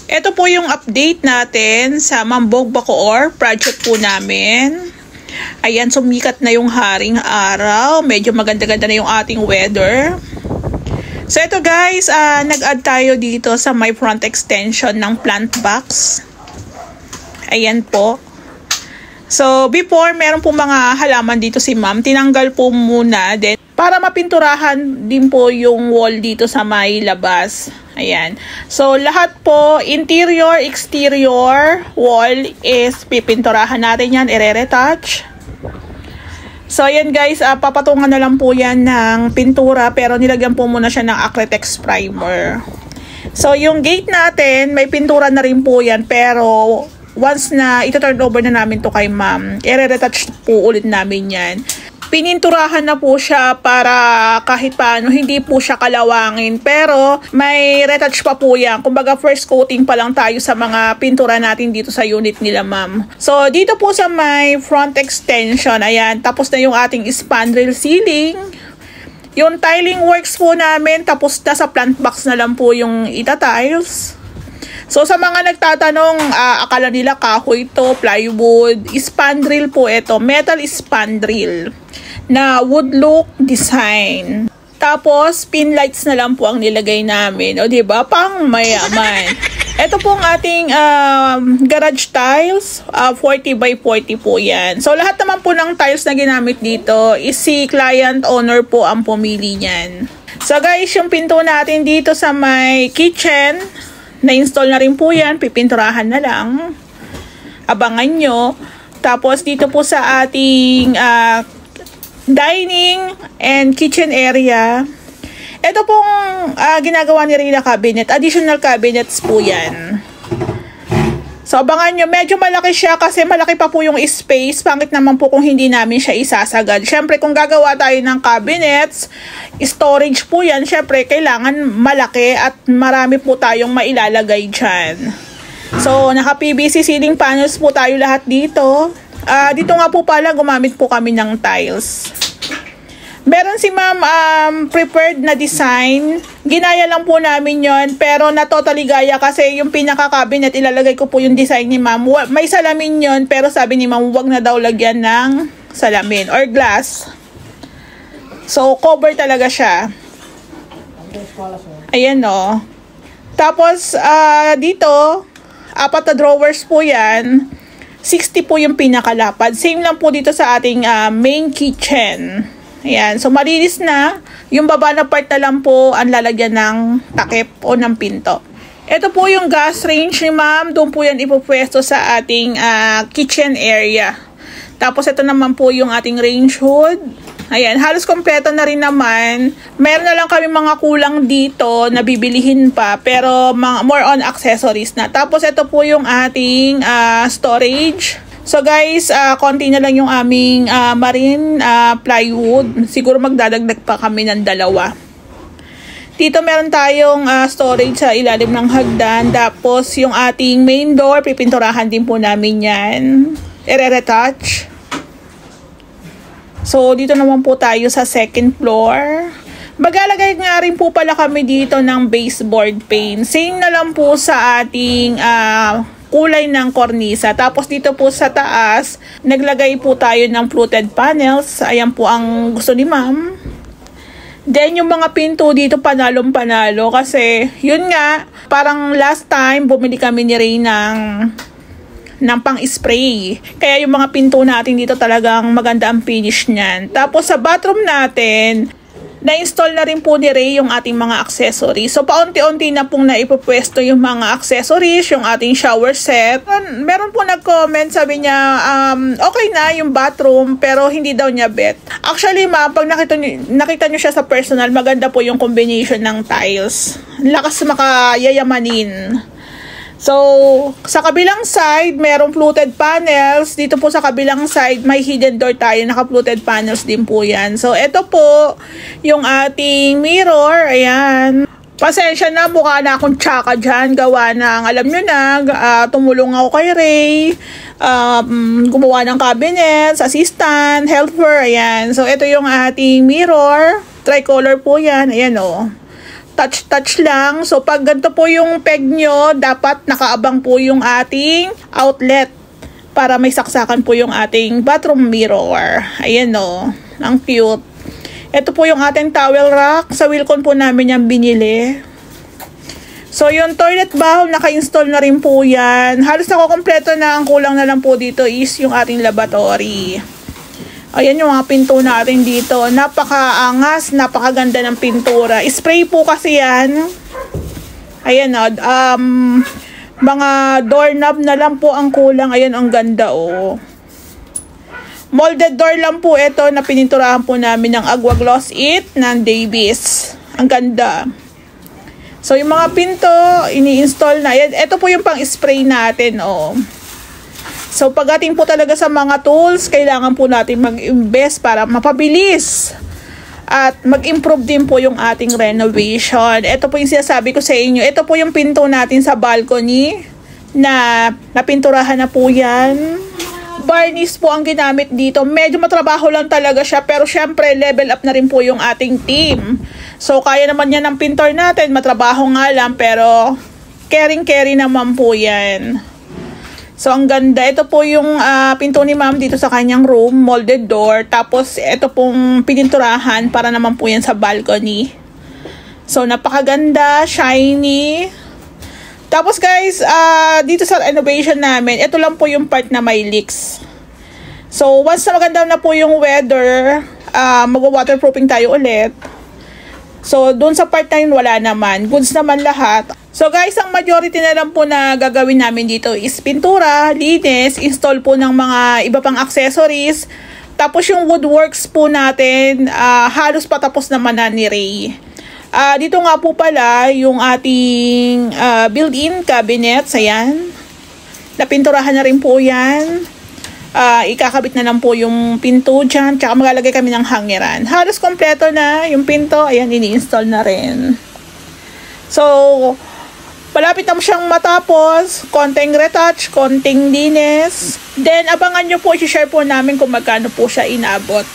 Ito po yung update natin sa Mambog Bacoor project po namin. Ayan, sumikat na yung haring araw. Medyo maganda-ganda na yung ating weather. So ito guys, nag-add tayo dito sa my front extension ng plant box. Ayan po. So before, meron po mga halaman dito si ma'am. Tinanggal po muna din para mapinturahan din po yung wall dito sa may labas. Ayan. So lahat po, interior, exterior wall is pipinturahan natin yan, ire-retouch. So ayan guys, papatungan na lang po yan ng pintura pero nilagyan po muna siya ng Acrytex primer. So yung gate natin, may pintura na rin po yan pero once na ito-turn over na namin to kay ma'am, ire-retouch po ulit namin yan. Pininturahan na po siya para kahit paano hindi po siya kalawangin pero may retouch pa po yan. Kumbaga first coating pa lang tayo sa mga pintura natin dito sa unit nila ma'am. So dito po sa may front extension, ayan, tapos na yung ating spandrel ceiling. Yung tiling works po namin tapos na, sa plant box na lang po yung ita-tiles. So sa mga nagtatanong, akala nila kahoy to, plywood, spandrel po ito, metal spandrel na wood look design. Tapos pin lights na lang po ang nilagay namin. O di ba? Pang mayaman. Ito pong ating garage tiles, 40 by 40 po 'yan. So lahat naman po ng tiles na ginamit dito is si client owner po ang pumili niyan. So guys, yung pinto natin dito sa may kitchen, na-install na rin po yan. Pipinturahan na lang. Abangan nyo. Tapos dito po sa ating dining and kitchen area. Ito pong ginagawa ni Reyna cabinet. Additional cabinets po yan. So abangan nyo. Medyo malaki siya kasi malaki pa po yung space. Pangit naman po kung hindi namin siya isasagad. Siyempre kung gagawa tayo ng cabinets, storage po yan. Siyempre kailangan malaki at marami po tayong mailalagay dyan. So naka PVC ceiling panels po tayo lahat dito. Dito nga po pala gumamit po kami ng tiles. Meron si ma'am prepared na design. Ginaya lang po namin yon pero na totally gaya kasi yung pinaka-cabinet ilalagay ko po yung design ni ma'am. May salamin yon pero sabi ni ma'am wag na daw lagyan ng salamin or glass. So cover talaga siya. Ayan o. Tapos dito, 4 na drawers po yan. 60 po yung pinakalapad. Same lang po dito sa ating main kitchen. Ayan. So, malinis na. Yung baba na part na lang po ang lalagyan ng takip o ng pinto. Ito po yung gas range ni ma'am. Doon po yan ipopwesto sa ating kitchen area. Tapos, ito naman po yung ating range hood. Ayan. Halos kompleto na rin naman. Meron na lang kami mga kulang dito na bibilihin pa. Pero, more on accessories na. Tapos, ito po yung ating storage. So guys, konti na lang yung aming marine plywood. Siguro magdadagdag pa kami ng 2. Dito meron tayong storage sa ilalim ng hagdan. Tapos yung ating main door, pipinturahan din po namin yan. Ire-retouch. So dito naman po tayo sa second floor. Maglalagay nga rin po pala kami dito ng baseboard pane. Same na lang po sa ating kulay ng kornisa. Tapos dito po sa taas, naglagay po tayo ng fluted panels. Ayan po ang gusto ni ma'am. Then yung mga pinto dito panalong panalo kasi yun nga, parang last time bumili kami ni Ray ng pang-spray. Kaya yung mga pinto natin dito talagang maganda ang finish niyan. Tapos sa bathroom natin, na-install na rin po ni Ray yung ating mga accessories. So, paunti-unti na pong naipupwesto yung mga accessories, yung ating shower set. Meron po nag-comment, sabi niya, okay na yung bathroom, pero hindi daw niya bet. Actually, ma'am, pag nakita niyo siya sa personal, maganda po yung combination ng tiles. Lakas makayayamanin. So, sa kabilang side, merong fluted panels. Dito po sa kabilang side, may hidden door tayo. Naka-fluted panels din po yan. So, ito po yung ating mirror. Ayan. Pasensya na, mukha na akong tsaka dyan. Gawa ng, alam nyo na, tumulong ako kay Ray. Gumawa ng cabinets, assistant, helper. Ayan. So, ito yung ating mirror. Tricolor po yan. Ayan o. touch lang. So pag ganito po yung peg nyo, dapat nakaabang po yung ating outlet para may saksakan po yung ating bathroom mirror. Ayan o, ang cute. Ito po yung ating towel rack. Sa Wilcon po namin yung binili. So yung toilet bowl, naka-install na rin po yan. Halos nakukompleto na. Ang kulang na lang po dito is yung ating lavatory. Ayan yung mga pinto natin dito. Napakaangas, napakaganda ng pintura. Spray po kasi yan. Ayan o. Mga doorknob na lang po ang kulang. Ayan, ang ganda o. Molded door lang po ito na pininturahan po namin ng Agua Gloss It ng Davis. Ang ganda. So yung mga pinto, ini-install na. Ayan, ito po yung pang-spray natin o. So pagdating po talaga sa mga tools, kailangan po natin mag-invest para mapabilis at mag-improve din po yung ating renovation. Ito po yung sinasabi ko sa inyo. Ito po yung pinto natin sa balcony na napinturahan na po yan. Varnish po ang ginamit dito. Medyo matrabaho lang talaga siya, pero syempre level up na rin po yung ating team. So kaya naman yan ng pintor natin. Matrabaho nga lang, pero caring-carry naman po yan. So, ang ganda. Ito po yung pinto ni ma'am dito sa kanyang room, molded door. Tapos, ito pong pininturahan para naman po yan sa balcony. So, napakaganda, shiny. Tapos, guys, dito sa renovation namin, ito lang po yung part na may leaks. So, once na maganda na po yung weather, mag-waterproofing tayo ulit. So, doon sa part na yun, wala naman. Goods naman lahat. So guys, ang majority na lang po na gagawin namin dito is pintura, linis, install po ng mga iba pang accessories. Tapos yung woodworks po natin, halos patapos naman na ni Ray. Dito nga po pala yung ating built-in cabinets, ayan. Napinturahan na rin po yan. Ikakabit na lang po yung pinto dyan, tsaka maglalagay kami ng hangeran. Halos kompleto na yung pinto, ayan, ini-install na rin. So, malapit na mo siyang matapos, konting retouch, konting linis. Then, abangan nyo po, i-share po namin kung magkano po siya inabot.